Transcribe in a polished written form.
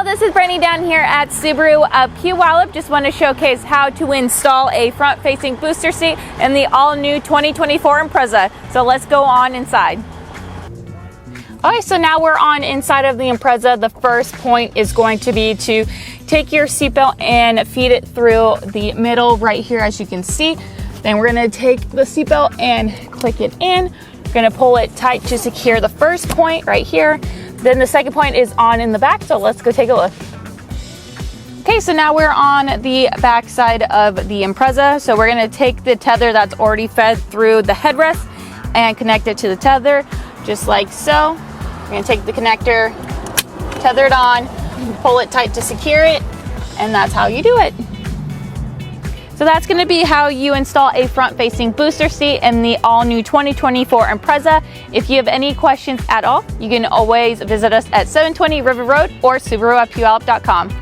Hello, this is Brittany down here at Subaru Puyallup. Just want to showcase how to install a front-facing booster seat in the all-new 2024 Impreza. So let's go on inside. Okay, so now we're on inside of the Impreza. The first point is going to be to take your seatbelt and feed it through the middle right here, as you can see. Then we're going to take the seatbelt and click it in. We're going to pull it tight to secure the first point right here. Then the second point is on in the back, so let's go take a look. Okay, so now we're on the back side of the Impreza. So we're gonna take the tether that's already fed through the headrest and connect it to the tether, just like so. We're gonna take the connector, tether it on, pull it tight to secure it, and that's how you do it. So that's going to be how you install a front-facing booster seat in the all-new 2024 Impreza. If you have any questions at all, you can always visit us at 720 River Road or SubaruPuyallup.com.